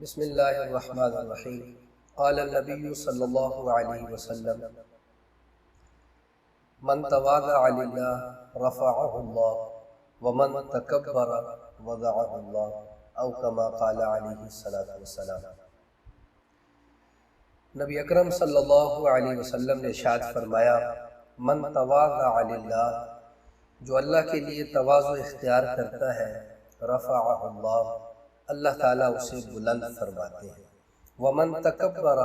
بسم اللہ الرحمن الرحیم قال النبی صلی اللہ علیہ وسلم من تواضع للہ رفعہ اللہ ومن تکبر وضعہ اللہ او کما قال علیہ السلام۔ نبی اکرم صلی اللہ علیہ وسلم نے ارشاد فرمایا، من تواضع للہ، جو اللہ کے لیے تواضع اختیار کرتا ہے، رفعہ اللہ، اللہ تعالیٰ اسے بلند فرماتے ہیں۔ ومن تکبر،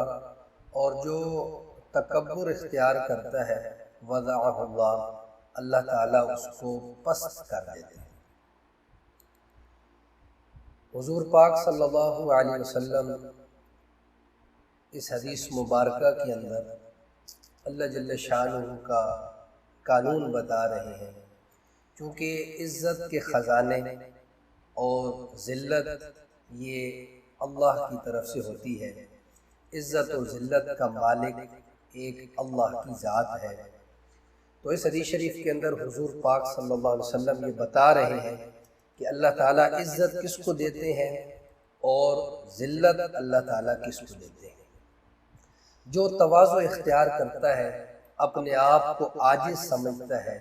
اور جو تکبر اختیار کرتا ہے، وضعہ اللہ، اللہ تعالیٰ اس کو پست کر دیتے ہیں۔ حضور پاک صلی اللہ علیہ وسلم اس حدیث مبارکہ کے اندر اللہ جل شانہ کا قانون بتا رہے ہیں، چونکہ عزت کے خزانے اور ذلت یہ اللہ کی طرف سے ہوتی ہے۔ عزت اور ذلت کا مالک ایک اللہ کی ذات ہے۔ تو اس حدیث شریف کے اندر حضور پاک صلی اللہ علیہ وسلم یہ بتا رہے ہیں کہ اللہ تعالیٰ عزت کس کو دیتے ہیں اور ذلت اللہ تعالیٰ کس کو دیتے ہیں۔ جو تواضع اختیار کرتا ہے، اپنے آپ کو عاجز سمجھتا ہے،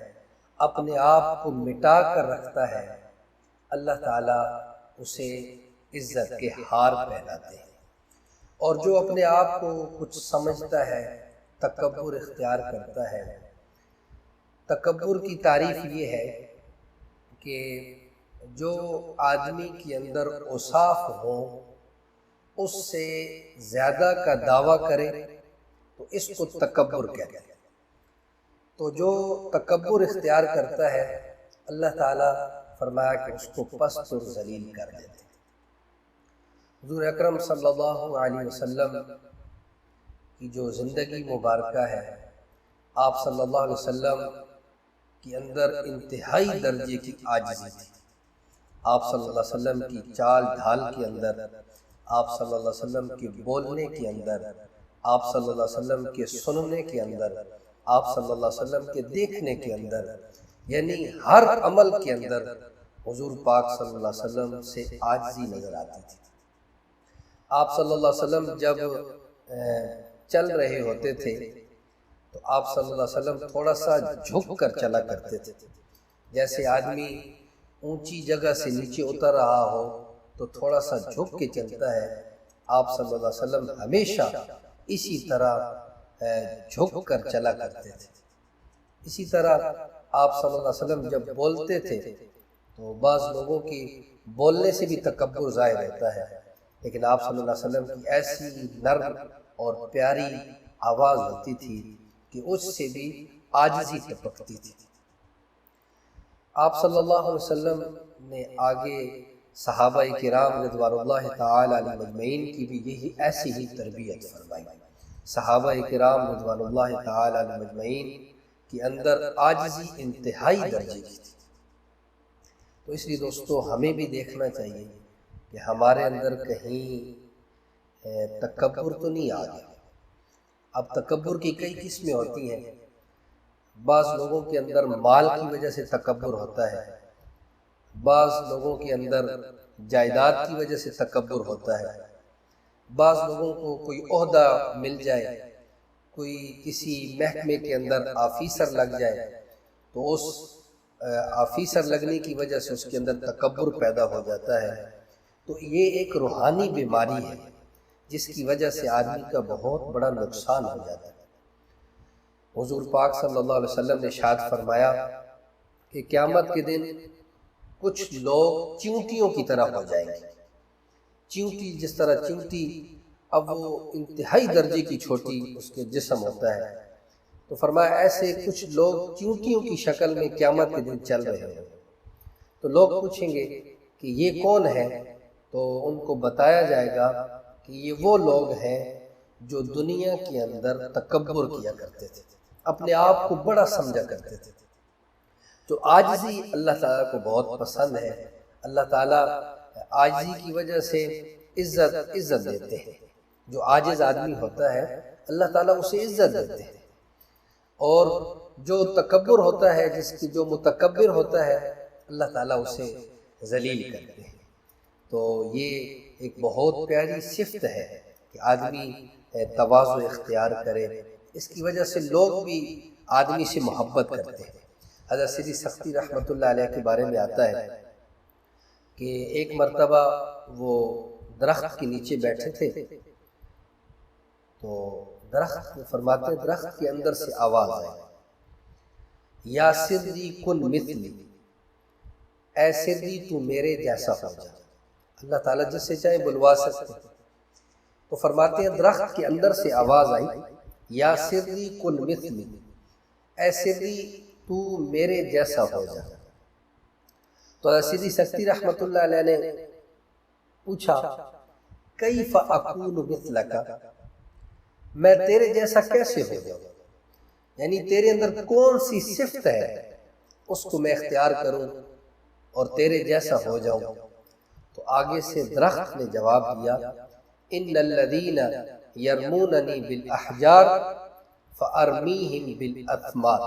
اپنے آپ کو مٹا کر رکھتا ہے، اللہ تعالیٰ اسے عزت کے ہار پہناتے ہیں۔ اور جو اپنے آپ کو کچھ سمجھتا ہے، تکبر اختیار کرتا ہے، تکبر کی تعریف یہ ہے کہ جو آدمی کے اندر اوصاف ہو اس سے زیادہ کا دعویٰ کرے تو اس کو تکبر کہتے ہیں۔ تو جو تکبر اختیار کرتا ہے، اللہ تعالیٰ فرمایا کہ اس کو پست اور ذلیل کر دیتے ہیں۔ حضور اکرم صلی اللہ علیہ وسلم کی جو زندگی مبارکہ ہے، آپ صلی اللہ علیہ وسلم کے اندر انتہائی درجے کی عاجزی تھی۔ آپ صلی اللہ علیہ وسلم کی چال ڈھال کے اندر، آپ صلی اللہ علیہ وسلم کے بولنے کے اندر، آپ صلی اللہ علیہ وسلم کے سننے کے اندر، آپ صلی اللہ علیہ وسلم کے دیکھنے کے اندر، یعنی ہر عمل کے اندر حضور پاک صلی اللہ علیہ وسلم سے عاجزی نظر آتی تھی۔ آپ صلی اللہ علیہ وسلم جب چل رہے ہوتے تھے تو آپ صلی اللہ علیہ وسلم تھوڑا سا جھک کر چلا کرتے تھے، جیسے آدمی اونچی جگہ سے نیچے اتر رہا ہو تو تھوڑا سا جھک کے چلتا ہے۔ آپ صلی اللہ علیہ وسلم ہمیشہ اسی طرح جھک کر چلا کرتے تھے۔ اسی طرح آپ صلی اللہ علیہ وسلم جب بولتے تھے تو بعض لوگوں کی بولنے سے بھی تکبر ظاہر ہوتا ہے، لیکن آپ صلی اللہ علیہ وسلم کی ایسی نرم اور پیاری آواز ہوتی تھی کہ اس سے بھی عاجزی ٹپکتی تھی۔ آپ صلی اللہ علیہ وسلم نے آگے صحابہ کرام رضوان اللہ تعالی علیہ مجمعین کی بھی یہی ایسی ہی تربیت فرمائی۔ صحابہ کرام رضوان اللہ تعالی علیہ مجمعین کے اندر عاجزی انتہائی درجے کی تھی۔ تو اس لیے دوستو ہمیں بھی دیکھنا چاہیے کہ ہمارے اندر کہیں تکبر تو نہیں آ گیا۔ اب تکبر کی کئی قسمیں ہوتی ہیں۔ بعض لوگوں کے اندر مال کی وجہ سے تکبر ہوتا ہے، بعض لوگوں کے اندر جائیداد کی وجہ سے تکبر ہوتا ہے، بعض لوگوں کو کوئی عہدہ مل جائے، کوئی کسی محکمے کے اندر آفیسر لگ جائے تو اس آفیسر لگنے کی وجہ سے اس کے اندر تکبر پیدا ہو جاتا ہے۔ تو یہ ایک روحانی بیماری ہے جس کی وجہ سے آدمی کا بہت بڑا نقصان ہو جاتا ہے۔ حضور پاک صلی اللہ علیہ وسلم نے ارشاد فرمایا کہ قیامت کے دن کچھ لوگ چیونٹیوں کی طرح ہو جائیں گے۔ چیونٹی جس طرح چیونٹی اب وہ انتہائی درجے کی چھوٹی اس کے جسم ہوتا ہے، تو فرمایا ایسے کچھ لوگ چیونٹیوں کی شکل میں قیامت کے دن چل رہے ہیں۔ تو لوگ پوچھیں گے کہ یہ کون ہے؟ تو ان کو بتایا جائے گا کہ یہ وہ لوگ ہیں جو دنیا کے اندر تکبر کیا کرتے تھے، اپنے آپ کو بڑا سمجھا کرتے تھے۔ تو عاجزی اللہ تعالیٰ کو بہت پسند ہے۔ اللہ تعالیٰ عاجزی کی وجہ سے عزت دیتے ہیں۔ جو عاجز آدمی ہوتا ہے اللہ تعالیٰ اسے عزت دیتے ہیں، اور جو تکبر ہوتا ہے، جو متکبر ہوتا ہے، اللہ تعالیٰ اسے ذلیل کرتے ہیں۔ تو یہ ایک بہت پیاری صفت ہے کہ آدمی تواضع اختیار کرے، اس کی وجہ سے لوگ بھی آدمی سے محبت کرتے ہیں۔ حضرت سیدی سختیٰ رحمۃ اللہ علیہ کے بارے میں آتا ہے کہ ایک مرتبہ وہ درخت کے نیچے بیٹھے تھے، تو درخت فرماتے ہیں درخت کے اندر سے آواز آئی، یا سری کن مثلی، اے سری تو میرے جیسا ہو جا۔ اللہ تعالیٰ جس سے چاہے بلوا سکتے ہیں، تو فرماتے ہیں درخت کے اندر سے آواز آئی، یا سری کن مثلی، اے سری تو میرے جیسا ہو جا۔ تو سیدی سختیٰ رحمۃ اللہ علیہ نے پوچھا، کیف اکون مثلک، میں تیرے جیسا کیسے ہو جاؤں، یعنی تیرے اندر کون سی صفت ہے اس کو میں اختیار کروں اور تیرے جیسا ہو جاؤں۔ تو آگے سے درخت نے جواب دیا، ان الذین یرموننی بالاحجار فارمیہم بالاثمار،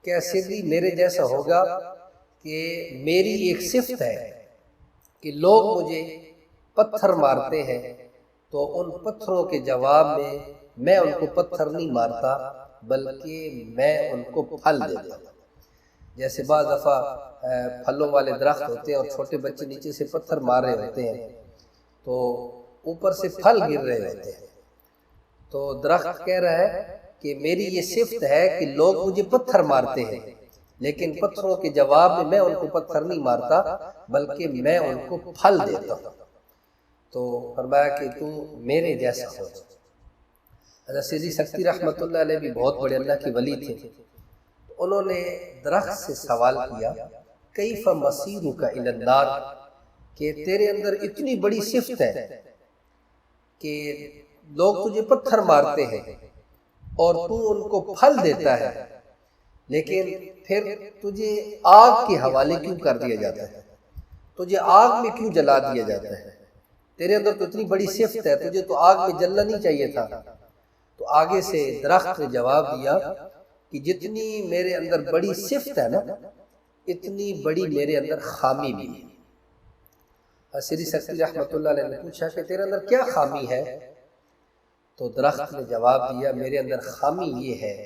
کیسے بھی میرے جیسا ہوگا کہ میری ایک صفت ہے کہ لوگ مجھے پتھر مارتے ہیں تو ان پتھروں کے جواب میں ان کو پتھر نہیں مارتا بلکہ میں ان کو پھل دیتا ہوں۔ جیسے بعض دفعہ پھلوں والے درخت ہوتے ہیں اور چھوٹے بچے نیچے سے پتھر مار رہے ہوتے ہیں تو اوپر سے پھل گر رہے ہوتے ہیں، تو درخت کہہ رہا ہے کہ میری یہ صفت ہے کہ لوگ مجھے پتھر مارتے ہیں لیکن پتھروں کے جواب میں ان کو پتھر نہیں مارتا بلکہ میں ان کو پھل دیتا ہوں۔ تو فرمایا کہ تو میرے جیسا ہو۔ حضرت سیدی سختیٰ رحمۃ اللہ علیہ بھی بہت بڑے اللہ کے ولی تھے، انہوں نے درخت سے سوال کیا، کیف مسیرک الی النار، کہ تیرے اندر اتنی بڑی صفت ہے کہ لوگ تجھے پتھر مارتے ہیں اور تو ان کو پھل دیتا ہے، لیکن پھر تجھے آگ کے حوالے کیوں کر دیا جاتا ہے، تجھے آگ میں کیوں جلا دیا جاتا ہے، تیرے اندر تو اتنی بڑی صفت ہے، تجھے تو آگ میں جلنا نہیں چاہیے تھا۔ تو آگے سے درخت نے جواب دیا کہ جتنی میرے اندر بڑی صفت ہے نا اتنی بڑی میرے اندر خامی بھی ہے۔ سیدی سختیٰ رحمۃ اللہ علیہ نے پوچھا کہ تیرے اندر کیا خامی ہے؟ تو درخت نے جواب دیا، میرے اندر خامی یہ ہے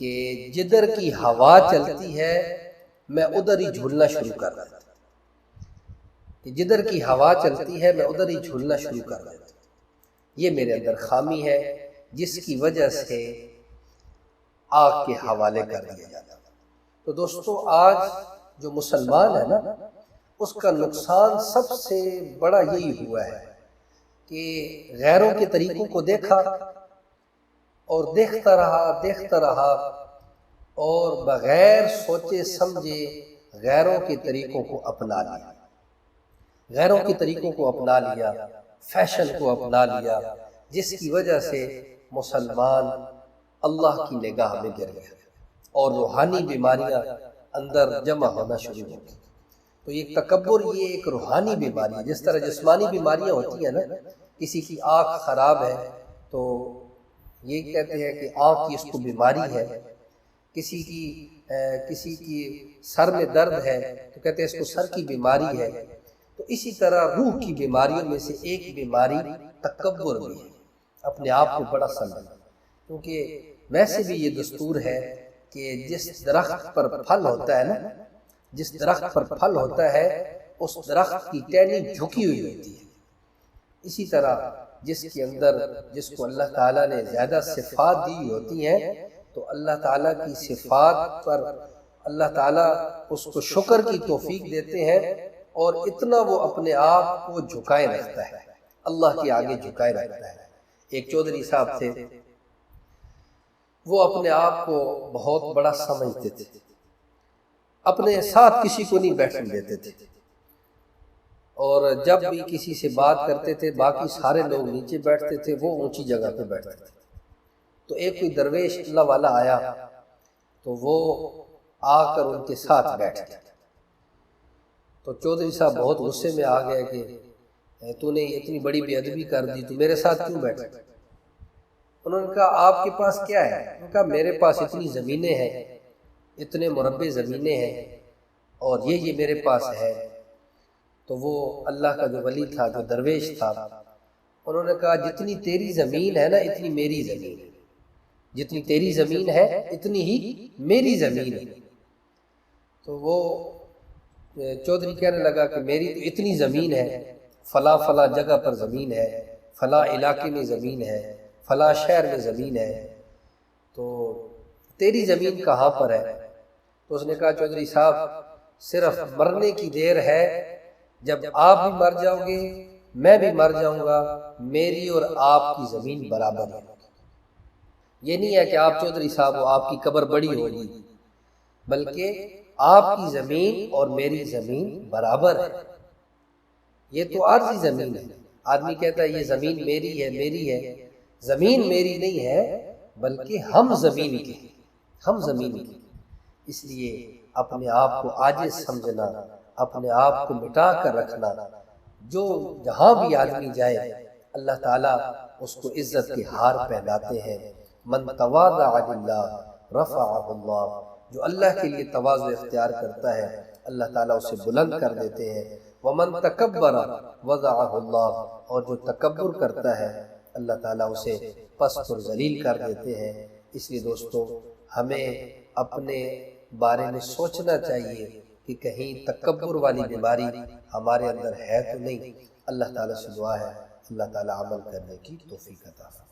کہ جدھر کی ہوا چلتی ہے میں ادھر ہی جھولنا شروع کر دیتا ہوں، کہ جدھر کی ہوا چلتی ہے میں ادھر ہی جھولنا شروع کر دیتا ہوں، یہ میرے اندر خامی ہے جس کی وجہ سے آگ کے حوالے کر دیا جاتا ہے۔ تو دوستو آج جو مسلمان ہے نا اس کا نقصان سب سے بڑا یہی ہوا ہے کہ غیروں کے طریقوں کو دیکھا اور دیکھتا رہا اور بغیر سوچے سمجھے غیروں کے طریقوں کو اپنا لیا، غیروں کے طریقوں کو اپنا لیا، فیشن کو اپنا لیا، جس کی وجہ سے مسلمان اللہ کی نگاہ میں گر گیا اور روحانی بیماریاں اندر جمع ہونا شروع ہو گئی۔ تو یہ تکبر یہ ایک روحانی بیماری ہے، جس طرح جسمانی بیماریاں ہوتی ہیں نا، کسی کی آنکھ خراب ہے تو یہ کہتے ہیں کہ آنکھ کی اس کو بیماری ہے، کسی کی سر میں درد ہے تو کہتے ہیں اس کو سر کی بیماری ہے۔ تو اسی طرح روح کی بیماریوں میں سے ایک بیماری تکبر بھی ہے، اپنے آپ کو بڑا سمجھنا، کیونکہ ویسے بھی یہ دستور ہے کہ جس درخت پر پھل ہوتا ہے نا، جس درخت پر پھل ہوتا ہے اس درخت کی ٹہنی جھکی ہوئی ہوتی ہے۔ اسی طرح جس کو اللہ تعالیٰ نے زیادہ صفات دی ہوتی ہیں تو اللہ تعالیٰ کی صفات پر اللہ تعالیٰ اس کو شکر کی توفیق دیتے ہیں اور اتنا وہ اپنے آپ کو جھکائے رکھتا ہے، اللہ کے آگے جھکائے رکھتا ہے۔ ایک چودھری صاحب تھے، وہ اپنے آپ کو بہت بڑا سمجھتے تھے، اپنے ساتھ کسی کو نہیں بیٹھنے دیتے تھے، اور جب بھی کسی سے بات کرتے تھے باقی سارے لوگ نیچے بیٹھتے تھے، وہ اونچی جگہ پہ بیٹھتے تھے۔ تو ایک کوئی درویش اللہ والا آیا تو وہ آ کر ان کے ساتھ بیٹھ گیا، تو چودھری صاحب بہت غصے میں آ گئے کہ تو نے اتنی بڑی بے ادبی کر دی، تو میرے ساتھ کیوں بیٹھا؟ انہوں نے کہا آپ کے پاس کیا ہے؟ انہوں نے کہا میرے پاس اتنی زمینیں ہیں، اتنے مربع زمینیں ہیں اور یہ میرے پاس ہے، تو وہ اللہ کا جو ولی تھا، جو درویش تھا، انہوں نے کہا جتنی تیری زمین ہے نا اتنی میری زمین ہے، جتنی تیری زمین ہے اتنی ہی میری زمین ہے۔ تو وہ چودھری کہنے لگا کہ میری تو اتنی زمین ہے، فلاں فلاں جگہ پر زمین ہے، فلاں علاقے میں زمین ہے، فلاں شہر میں زمین ہے، تو تیری زمین کہاں پر ہے؟ تو اس نے کہا چودھری صاحب صرف مرنے کی دیر ہے، جب آپ بھی مر جاؤ گے میں بھی مر جاؤں گا، میری اور آپ کی زمین برابر ہے۔ یہ نہیں ہے کہ آپ چودھری صاحب وہ آپ کی قبر بڑی ہوگی، بلکہ آپ کی زمین اور میری زمین برابر ہے۔ یہ تو عارضی زمین ہے، آدمی کہتا ہے یہ زمین میری ہے میری ہے، زمین میری نہیں ہے بلکہ ہم زمین کے، ہم زمین کے۔ اس لیے اپنے آپ کو عاجز سمجھنا، اپنے آپ کو مٹا کر رکھنا، جو جہاں بھی آدمی جائے اللہ تعالیٰ اس کو عزت کے ہار پہناتے ہیں۔ من تواضع للہ رفعہ اللہ، جو اللہ کے لیے تواضع اختیار کرتا ہے اللہ تعالیٰ اسے بلند کر دیتے ہیں۔ ومن تکبر وضعہ اللہ، اور جو تکبر کرتا ہے اللہ تعالیٰ اسے پست اور ذلیل کر دیتے ہیں۔ اس لیے دوستو ہمیں اپنے بارے میں سوچنا چاہیے کہ کہیں تکبر والی بیماری ہمارے اندر ہے تو نہیں۔ اللہ تعالیٰ سے دعا ہے اللہ تعالیٰ عمل کرنے کی توفیق عطا فرمائے۔